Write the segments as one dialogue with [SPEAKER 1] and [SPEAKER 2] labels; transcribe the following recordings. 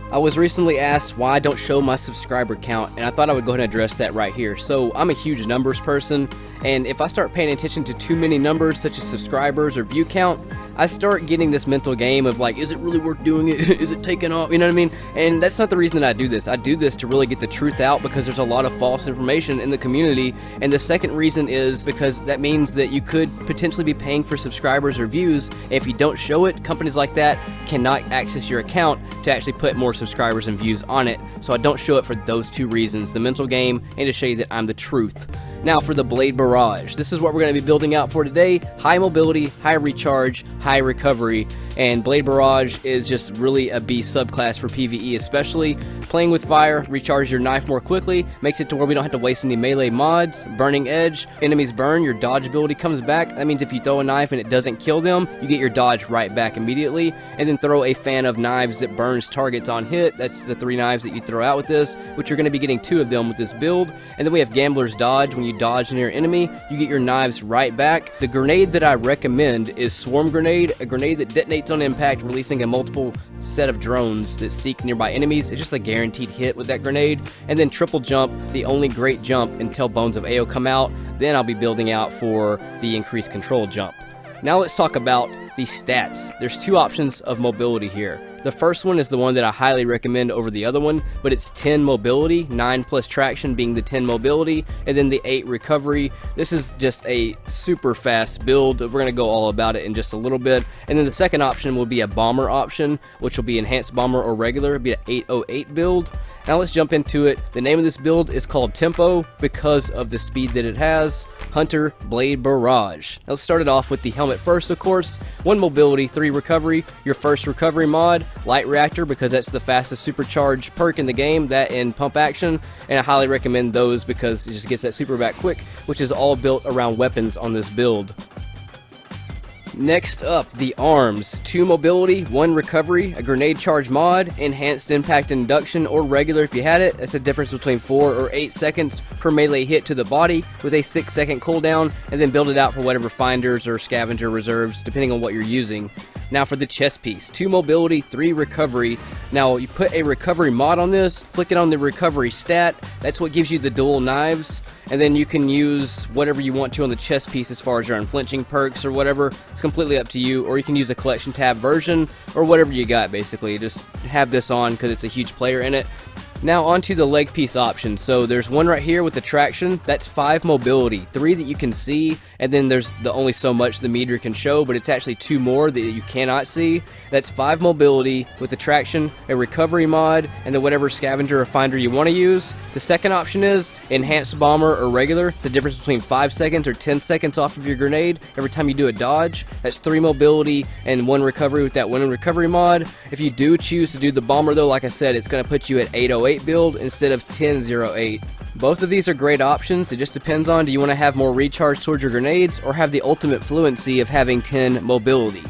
[SPEAKER 1] I was recently asked why I don't show my subscriber count, and I thought I would go ahead and address that right here. So I'm a huge numbers person, and if I start paying attention to too many numbers such as subscribers or view count, I start getting this mental game of like, is it really worth doing it? Is it taking off? You know what I mean? And that's not the reason that I do this. I do this to really get the truth out because there's a lot of false information in the community. And the second reason is because that means that you could potentially be paying for subscribers or views. And if you don't show it, companies like that cannot access your account to actually put more subscribers and views on it. So I don't show it for those two reasons, the mental game and to show you that I'm the truth. Now for the Blade Barrage, this is what we're going to be building out for today. High mobility, high recharge, high recovery, and Blade Barrage is just really a B subclass for PvE especially. Playing with fire, recharge your knife more quickly, makes it to where we don't have to waste any melee mods. Burning Edge, enemies burn, your dodge ability comes back. That means if you throw a knife and it doesn't kill them, you get your dodge right back immediately. And then throw a fan of knives that burns targets on hit. That's the 3 knives that you throw out with this, which you're going to be getting 2 of them with this build. And then we have Gambler's Dodge. When you dodge near an enemy, you get your knives right back. The grenade that I recommend is Swarm Grenade, a grenade that detonates on impact, releasing a multiple set of drones that seek nearby enemies. It's just a guaranteed hit with that grenade. And then Triple Jump, the only great jump until Bones of Ao come out. Then I'll be building out for the increased control jump. Now let's talk about the stats. There's 2 options of mobility here. The first one is the one that I highly recommend over the other one, but it's 10 mobility, 9 plus traction being the 10 mobility, and then the 8 recovery. This is just a super fast build. We're going to go all about it in just a little bit. And then the second option will be a bomber option, which will be enhanced bomber or regular. It'll be an 808 build. Now let's jump into it. The name of this build is called Tempo because of the speed that it has. Hunter Blade Barrage. Now let's start it off with the helmet first, of course. 1 mobility, 3 recovery. Your first recovery mod, Light Reactor, because that's the fastest supercharged perk in the game, that and Pump Action. And I highly recommend those because it just gets that super back quick, which is all built around weapons on this build. Next up, the arms. 2 mobility, 1 recovery, a grenade charge mod, enhanced impact induction or regular if you had it. That's the difference between 4 or 8 seconds per melee hit to the body with a 6-second cooldown, and then build it out for whatever finders or scavenger reserves depending on what you're using. Now for the chest piece, 2 mobility, 3 recovery. Now you put a recovery mod on this, click it on the recovery stat, that's what gives you the dual knives, and then you can use whatever you want to on the chest piece as far as your unflinching perks or whatever. It's completely up to you, or you can use a collection tab version or whatever you got basically. Just have this on because it's a huge player in it. Now onto the leg piece option. So there's 1 right here with the traction, that's 5 mobility, 3 that you can see, and then there's the only so much the meter can show, but it's actually 2 more that you cannot see. That's 5 mobility with the traction, a recovery mod, and then whatever scavenger or finder you want to use. The second option is enhanced bomber or regular. It's the difference between 5 seconds or 10 seconds off of your grenade every time you do a dodge. That's 3 mobility and 1 recovery with that 1 recovery mod. If you do choose to do the bomber though, like I said, it's going to put you at 808 build instead of 1008. Both of these are great options. It just depends on, do you want to have more recharge towards your grenades or have the ultimate fluency of having 10 mobility.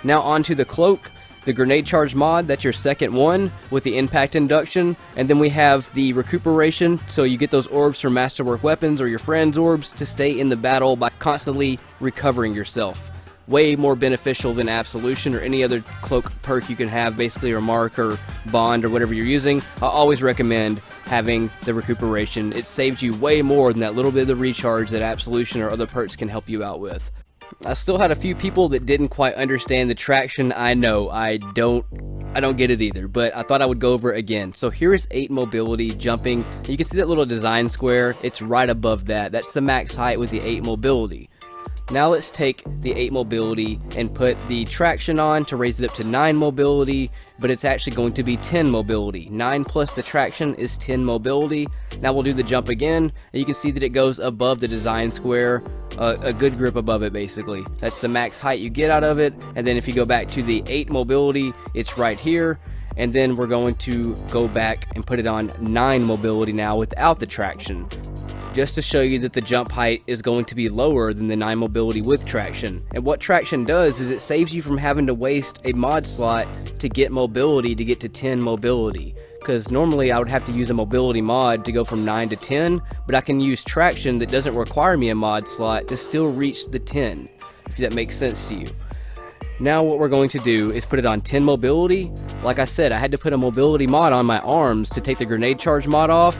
[SPEAKER 1] Now onto the cloak. The grenade charge mod, that's your second one with the impact induction, and then we have the recuperation, so you get those orbs from masterwork weapons or your friend's orbs to stay in the battle by constantly recovering yourself. Way more beneficial than absolution or any other cloak perk you can have, basically, or mark or bond or whatever you're using. I always recommend having the recuperation. It saves you way more than that little bit of the recharge that absolution or other perks can help you out with. I still had a few people that didn't quite understand the traction. I know, I don't get it either, but I thought I would go over it again. So here is 8 mobility jumping. You can see that little design square. It's right above that. That's the max height with the 8 mobility. Now let's take the 8 mobility and put the traction on to raise it up to 9 mobility, but it's actually going to be 10 mobility. 9 plus the traction is 10 mobility. Now we'll do the jump again, and you can see that it goes above the design square, a good grip above it basically. That's the max height you get out of it, and then if you go back to the 8 mobility, it's right here. And then we're going to go back and put it on 9 mobility now without the traction, just to show you that the jump height is going to be lower than the 9 mobility with traction. And what traction does is it saves you from having to waste a mod slot to get mobility to get to 10 mobility. Because normally I would have to use a mobility mod to go from 9 to 10, but I can use traction that doesn't require me a mod slot to still reach the 10, if that makes sense to you. Now what we're going to do is put it on 10 mobility. Like I said, I had to put a mobility mod on my arms to take the grenade charge mod off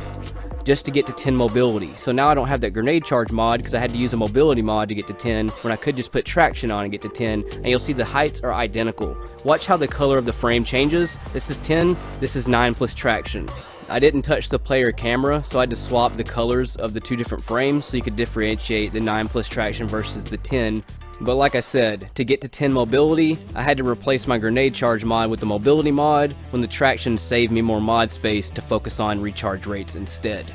[SPEAKER 1] just to get to 10 mobility. So now I don't have that grenade charge mod because I had to use a mobility mod to get to 10 when I could just put traction on and get to 10, and you'll see the heights are identical. Watch how the color of the frame changes. This is 10, this is 9 plus traction. I didn't touch the player camera, so I had to swap the colors of the two different frames so you could differentiate the 9 plus traction versus the 10. But like I said, to get to 10 mobility, I had to replace my grenade charge mod with the mobility mod when the traction saved me more mod space to focus on recharge rates instead.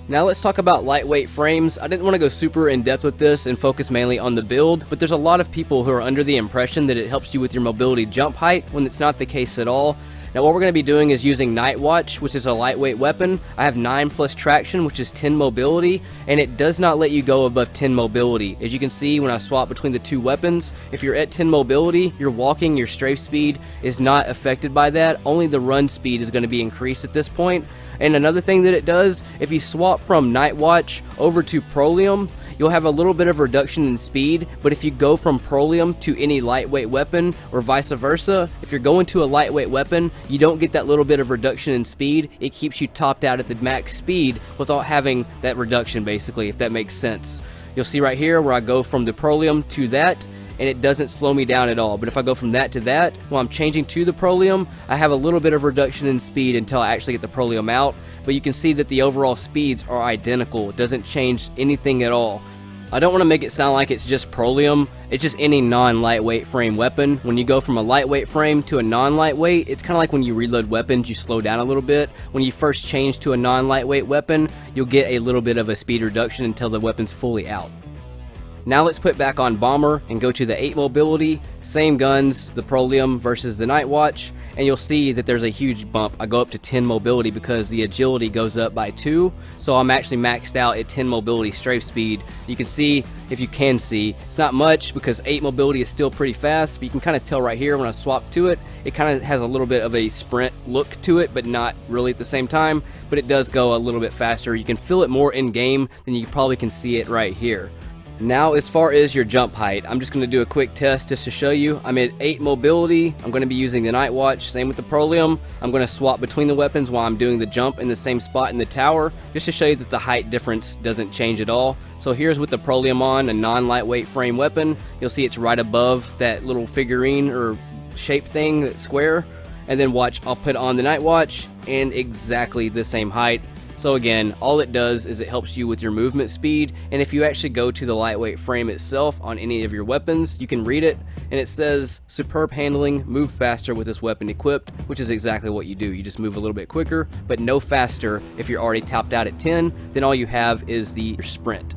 [SPEAKER 1] Now let's talk about lightweight frames. I didn't want to go super in depth with this and focus mainly on the build, but there's a lot of people who are under the impression that it helps you with your mobility jump height when it's not the case at all. Now what we're going to be doing is using Night Watch, which is a lightweight weapon. I have 9 plus traction, which is 10 mobility, and it does not let you go above 10 mobility. As you can see when I swap between the two weapons, if you're at 10 mobility, your walking, your strafe speed is not affected by that. Only the run speed is going to be increased at this point. And another thing that it does, if you swap from Night Watch over to Prolium, you'll have a little bit of reduction in speed, but if you go from Prolium to any lightweight weapon or vice versa, if you're going to a lightweight weapon, you don't get that little bit of reduction in speed. It keeps you topped out at the max speed without having that reduction, basically, if that makes sense. You'll see right here where I go from the Prolium to that, and it doesn't slow me down at all. But if I go from that to that, while I'm changing to the Prolium, I have a little bit of reduction in speed until I actually get the Prolium out. But you can see that the overall speeds are identical. It doesn't change anything at all. I don't want to make it sound like it's just Prolium. It's just any non-lightweight frame weapon. When you go from a lightweight frame to a non-lightweight, it's kind of like when you reload weapons, you slow down a little bit. When you first change to a non-lightweight weapon, you'll get a little bit of a speed reduction until the weapon's fully out. Now let's put back on Bomber and go to the 8 mobility. Same guns, the Prolium versus the Night Watch, and you'll see that there's a huge bump. I go up to 10 mobility because the agility goes up by 2, so I'm actually maxed out at 10 mobility strafe speed. You can see, if you can see, it's not much because 8 mobility is still pretty fast, but you can kind of tell right here when I swap to it, it kind of has a little bit of a sprint look to it, but not really at the same time, but it does go a little bit faster. You can feel it more in game than you probably can see it right here. Now as far as your jump height, I'm just going to do a quick test just to show you. I'm at 8 mobility. I'm going to be using the Night Watch, same with the Prolium. I'm going to swap between the weapons while I'm doing the jump in the same spot in the tower, just to show you that the height difference doesn't change at all. So here's with the Prolium on, a non-lightweight frame weapon. You'll see it's right above that little figurine or shape thing, that square. And then watch, I'll put on the Night Watch and exactly the same height. So again, all it does is it helps you with your movement speed, and if you actually go to the lightweight frame itself on any of your weapons, you can read it, and it says, superb handling, move faster with this weapon equipped, which is exactly what you do. You just move a little bit quicker, but no faster if you're already topped out at 10, then all you have is the sprint.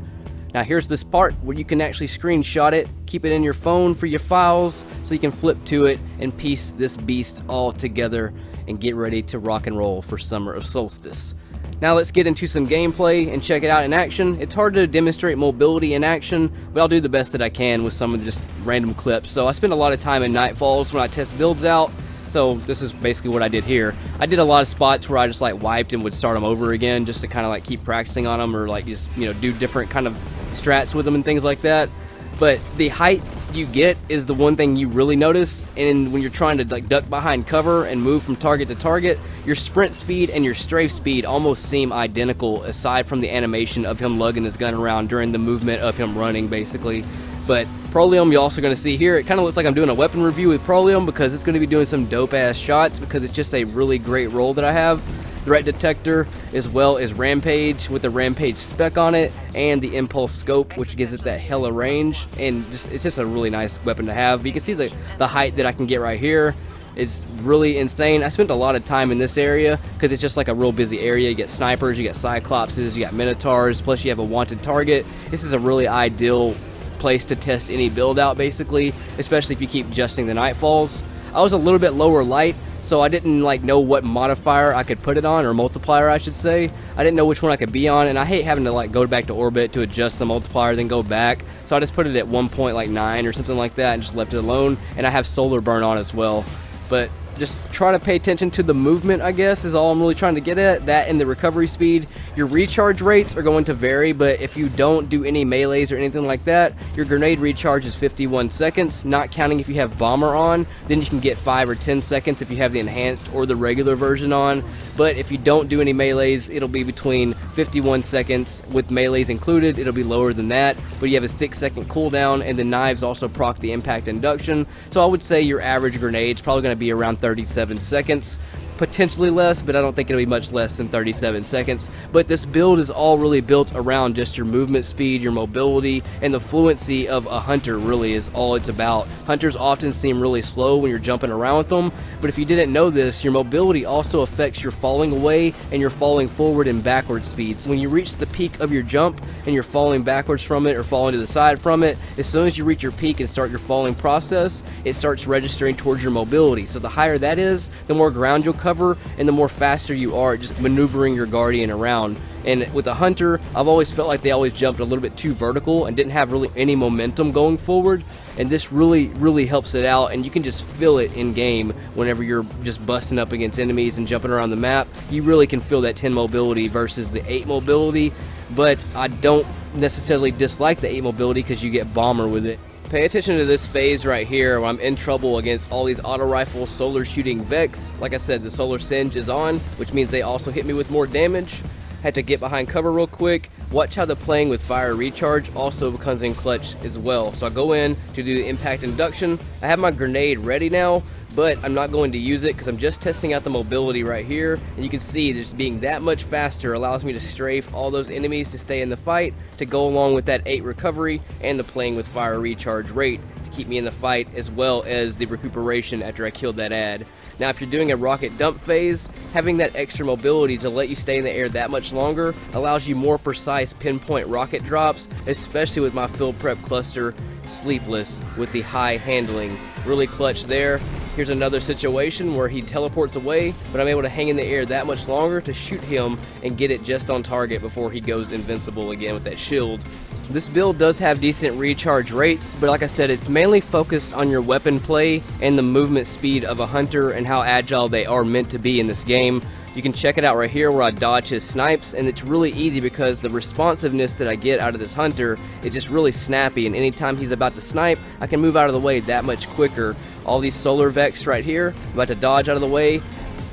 [SPEAKER 1] Now here's this part where you can actually screenshot it, keep it in your phone for your files, so you can flip to it and piece this beast all together and get ready to rock and roll for Summer of Solstice. Now let's get into some gameplay and check it out in action. It's hard to demonstrate mobility in action, but I'll do the best that I can with some of the just random clips. So I spend a lot of time in Nightfalls when I test builds out, so this is basically what I did here. I did a lot of spots where I just like wiped and would start them over again just to kind of like keep practicing on them, or like just, you know, do different kind of strats with them and things like that. But the height you get is the one thing you really notice, and when you're trying to like duck behind cover and move from target to target, your sprint speed and your strafe speed almost seem identical, aside from the animation of him lugging his gun around during the movement of him running, basically. But Prolium, you're also going to see here, it kind of looks like I'm doing a weapon review with Prolium because it's going to be doing some dope ass shots because it's just a really great role that I have. Threat detector, as well as Rampage with the Rampage spec on it, and the Impulse scope, which gives it that hella range, and it's just a really nice weapon to have. But you can see the height that I can get right here is really insane. I spent a lot of time in this area because it's just like a real busy area. You get snipers, you get Cyclopses, you got Minotaurs, plus you have a wanted target. This is a really ideal place to test any build out, basically, especially if you keep adjusting the Nightfalls. I was a little bit lower light, so I didn't like know what modifier I could put it on, or multiplier I should say. I didn't know which one I could be on, and I hate having to like go back to orbit to adjust the multiplier then go back, so I just put it at 1.9 or something like that and just left it alone. And I have solar burn on as well. But just try to pay attention to the movement, I guess, is all I'm really trying to get at. That and the recovery speed. Your recharge rates are going to vary, but if you don't do any melees or anything like that, your grenade recharge is 51 seconds, not counting if you have bomber on. Then you can get 5 or 10 seconds if you have the enhanced or the regular version on. But if you don't do any melees, it'll be between 51 seconds with melees included. It'll be lower than that, but you have a 6-second cooldown, and the knives also proc the impact induction. So I would say your average grenade's probably going to be around 37 seconds. Potentially less, but I don't think it'll be much less than 37 seconds. But this build is all really built around just your movement speed, your mobility, and the fluency of a hunter really is all it's about. Hunters often seem really slow when you're jumping around with them, but if you didn't know this, your mobility also affects your falling away and your falling forward and backward speeds. When you reach the peak of your jump and you're falling backwards from it or falling to the side from it, as soon as you reach your peak and start your falling process, it starts registering towards your mobility. So the higher that is, the more ground you'll cover and the more faster you are at just maneuvering your guardian around. And with a hunter, I've always felt like they always jumped a little bit too vertical and didn't have really any momentum going forward, and this really helps it out, and you can just feel it in game whenever you're just busting up against enemies and jumping around the map. You really can feel that 10 mobility versus the 8 mobility, but I don't necessarily dislike the 8 mobility because you get bomber with it. Pay attention to this phase right here where I'm in trouble against all these auto rifle solar shooting Vex. Like I said, the solar singe is on, which means they also hit me with more damage. Had to get behind cover real quick. Watch how the playing with fire recharge also becomes in clutch as well. So I go in to do the impact induction. I have my grenade ready now, but I'm not going to use it because I'm just testing out the mobility right here, and you can see just being that much faster allows me to strafe all those enemies to stay in the fight, to go along with that 8 recovery and the playing with fire recharge rate to keep me in the fight, as well as the recuperation after I killed that ad. Now if you're doing a rocket dump phase, having that extra mobility to let you stay in the air that much longer allows you more precise pinpoint rocket drops, especially with my field prep cluster Sleepless with the high handling. Really clutch there. Here's another situation where he teleports away, but I'm able to hang in the air that much longer to shoot him and get it just on target before he goes invincible again with that shield. This build does have decent recharge rates, but like I said, it's mainly focused on your weapon play and the movement speed of a hunter and how agile they are meant to be in this game. You can check it out right here where I dodge his snipes, and it's really easy because the responsiveness that I get out of this hunter is just really snappy, and anytime he's about to snipe, I can move out of the way that much quicker. All these solar Vex right here, I'm about to dodge out of the way.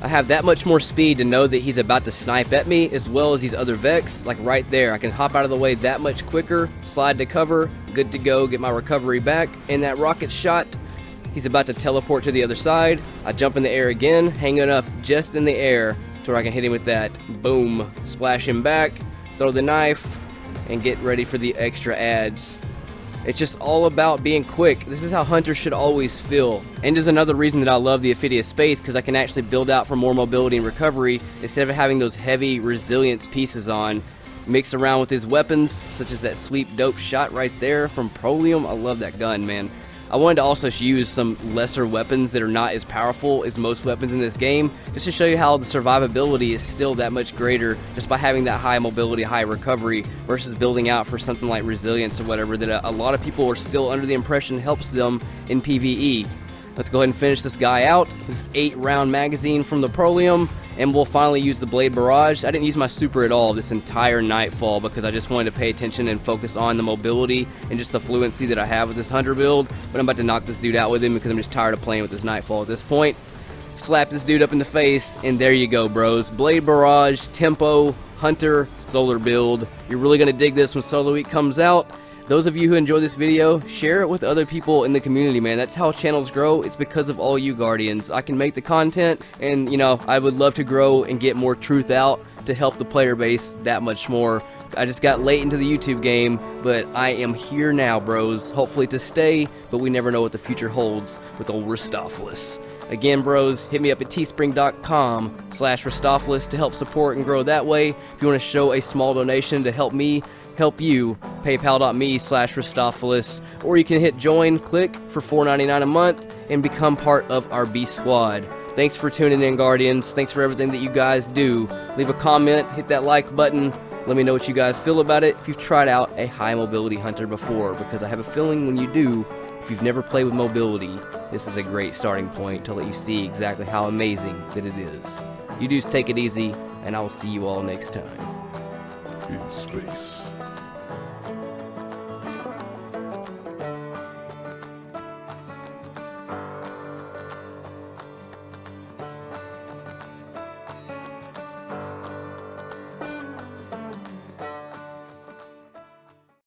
[SPEAKER 1] I have that much more speed to know that he's about to snipe at me, as well as these other Vex, like right there. I can hop out of the way that much quicker, slide to cover, good to go, get my recovery back, and that rocket shot, he's about to teleport to the other side. I jump in the air again, hang enough just in the air to where I can hit him with that, boom, splash him back, throw the knife, and get ready for the extra ads. It's just all about being quick. This is how hunters should always feel. And is another reason that I love the Ophidia Spathe, because I can actually build out for more mobility and recovery instead of having those heavy resilience pieces on. Mix around with his weapons, such as that sweep dope shot right there from Prolium. I love that gun, man. I wanted to also use some lesser weapons that are not as powerful as most weapons in this game, just to show you how the survivability is still that much greater just by having that high mobility, high recovery, versus building out for something like resilience or whatever that a lot of people are still under the impression helps them in PvE. Let's go ahead and finish this guy out. This 8-round magazine from the Prolium, and we'll finally use the Blade Barrage. I didn't use my super at all this entire Nightfall because I just wanted to pay attention and focus on the mobility and just the fluency that I have with this hunter build, but I'm about to knock this dude out with him because I'm just tired of playing with this Nightfall at this point. Slap this dude up in the face, and there you go, bros. Blade Barrage, Tempo, Hunter, Solar build. You're really going to dig this when Solo Week comes out. Those of you who enjoy this video, share it with other people in the community, man. That's how channels grow. It's because of all you Guardians. I can make the content, and, you know, I would love to grow and get more truth out to help the player base that much more. I just got late into the YouTube game, but I am here now, bros. Hopefully to stay, but we never know what the future holds with old Ristophilis. Again, bros, hit me up at teespring.com/Ristophilis to help support and grow that way. If you want to show a small donation to help me help you, paypal.me/Ristophilis, or you can hit join, click for $4.99 a month, and become part of our Beast Squad. Thanks for tuning in, Guardians. Thanks for everything that you guys do. Leave a comment, hit that like button. Let me know what you guys feel about it if you've tried out a high mobility hunter before, because I have a feeling when you do, If you've never played with mobility, this is a great starting point to let you see exactly how amazing that it is. You dudes take it easy, and I will see you all next time.
[SPEAKER 2] In space.